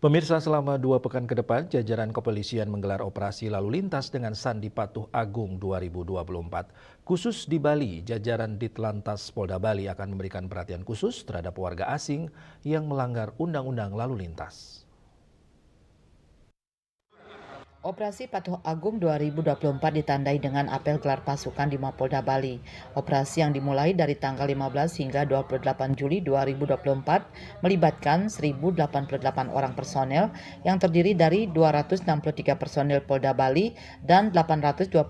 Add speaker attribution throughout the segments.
Speaker 1: Pemirsa, selama 2 pekan ke depan, jajaran kepolisian menggelar operasi lalu lintas dengan Sandi Patuh Agung 2024. Khusus di Bali, jajaran Ditlantas Polda Bali akan memberikan perhatian khusus terhadap warga asing yang melanggar undang-undang lalu lintas.
Speaker 2: Operasi Patuh Agung 2024 ditandai dengan apel gelar pasukan di Mapolda Bali. Operasi yang dimulai dari tanggal 15 hingga 28 Juli 2024 melibatkan 1.088 orang personel yang terdiri dari 263 personel Polda Bali dan 825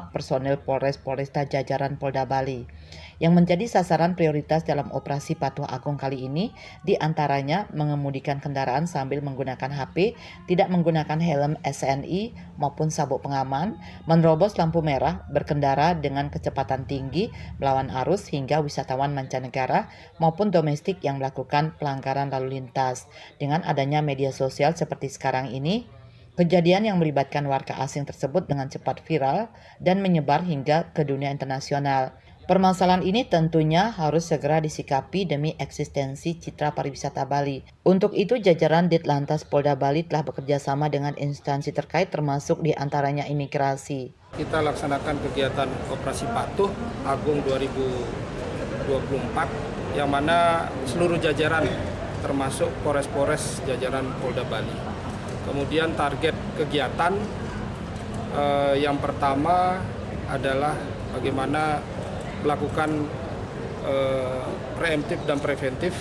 Speaker 2: personel Polresta jajaran Polda Bali. Yang menjadi sasaran prioritas dalam operasi Patuh Agung kali ini diantaranya mengemudikan kendaraan sambil menggunakan HP, tidak menggunakan helm SNI maupun sabuk pengaman, menerobos lampu merah, berkendara dengan kecepatan tinggi, melawan arus hingga wisatawan mancanegara maupun domestik yang melakukan pelanggaran lalu lintas. Dengan adanya media sosial seperti sekarang ini, kejadian yang melibatkan warga asing tersebut dengan cepat viral dan menyebar hingga ke dunia internasional. Permasalahan ini tentunya harus segera disikapi demi eksistensi citra pariwisata Bali. Untuk itu, jajaran Ditlantas Polda Bali telah bekerja sama dengan instansi terkait termasuk diantaranya imigrasi.
Speaker 3: Kita laksanakan kegiatan Operasi Patuh Agung 2024 yang mana seluruh jajaran termasuk Polres-Polres jajaran Polda Bali. Kemudian target kegiatan yang pertama adalah bagaimana melakukan preemptif dan preventif,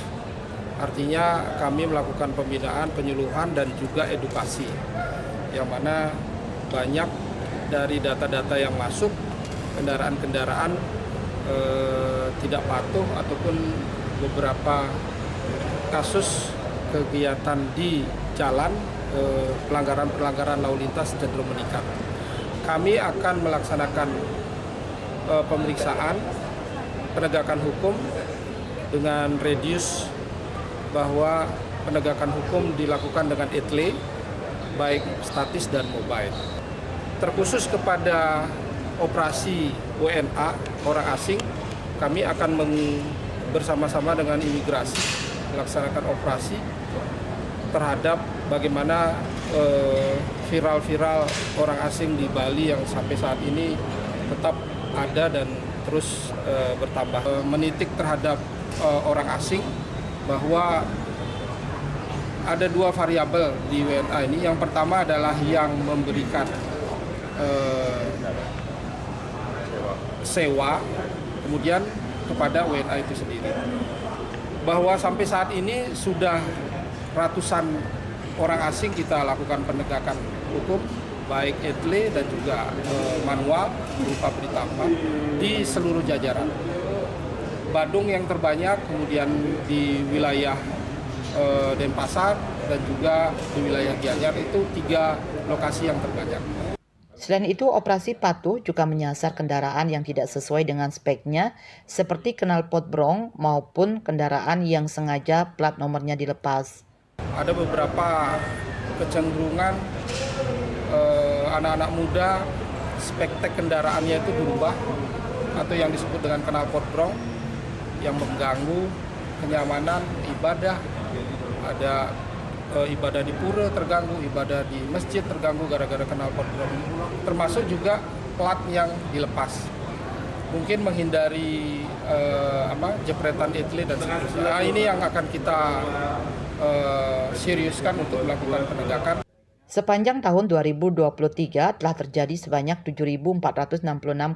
Speaker 3: artinya kami melakukan pembinaan, penyuluhan dan juga edukasi, yang mana banyak dari data-data yang masuk kendaraan-kendaraan tidak patuh ataupun beberapa kasus kegiatan di jalan pelanggaran lalu lintas cenderung meningkat. Kami akan melaksanakan pemeriksaan penegakan hukum dengan radius bahwa penegakan hukum dilakukan dengan etle baik statis dan mobile. Terkhusus kepada operasi WNA orang asing, kami akan bersama-sama dengan imigrasi melaksanakan operasi terhadap bagaimana viral-viral orang asing di Bali yang sampai saat ini tetap ada dan terus bertambah. Menitik terhadap orang asing bahwa ada 2 variabel di WNA ini. Yang pertama adalah yang memberikan sewa, kemudian kepada WNA itu sendiri. Bahwa sampai saat ini sudah ratusan orang asing kita lakukan penegakan hukum, baik etle dan juga manual berupa berita aman di seluruh jajaran. Badung yang terbanyak, kemudian di wilayah Denpasar dan juga di wilayah Gianyar, itu 3 lokasi yang terbanyak.
Speaker 2: Selain itu, operasi Patuh juga menyasar kendaraan yang tidak sesuai dengan speknya seperti knalpot brong maupun kendaraan yang sengaja plat nomornya dilepas.
Speaker 3: Ada beberapa kecenderungan anak-anak muda spektek kendaraannya itu berubah atau yang disebut dengan knalpot brong yang mengganggu kenyamanan ibadah. Ada ibadah di pura terganggu, ibadah di masjid terganggu gara-gara knalpot brong, termasuk juga plat yang dilepas. Mungkin menghindari jepretan etle dan seterusnya. Nah, ini yang akan kita seriuskan untuk melakukan penegakan.
Speaker 2: Sepanjang tahun 2023 telah terjadi sebanyak 7.466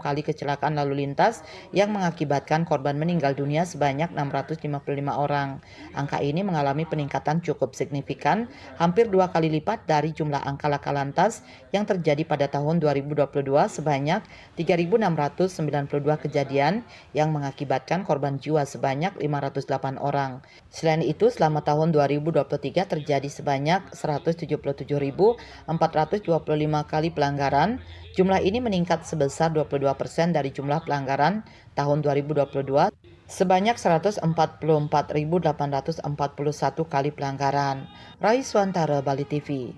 Speaker 2: kali kecelakaan lalu lintas yang mengakibatkan korban meninggal dunia sebanyak 655 orang. Angka ini mengalami peningkatan cukup signifikan, hampir 2 kali lipat dari jumlah angka laka lantas yang terjadi pada tahun 2022 sebanyak 3.692 kejadian yang mengakibatkan korban jiwa sebanyak 508 orang. Selain itu, selama tahun 2023 terjadi sebanyak 177.425 kali pelanggaran. Jumlah ini meningkat sebesar 22% dari jumlah pelanggaran tahun 2022 sebanyak 144.841 kali pelanggaran. Raiswantara, Bali TV.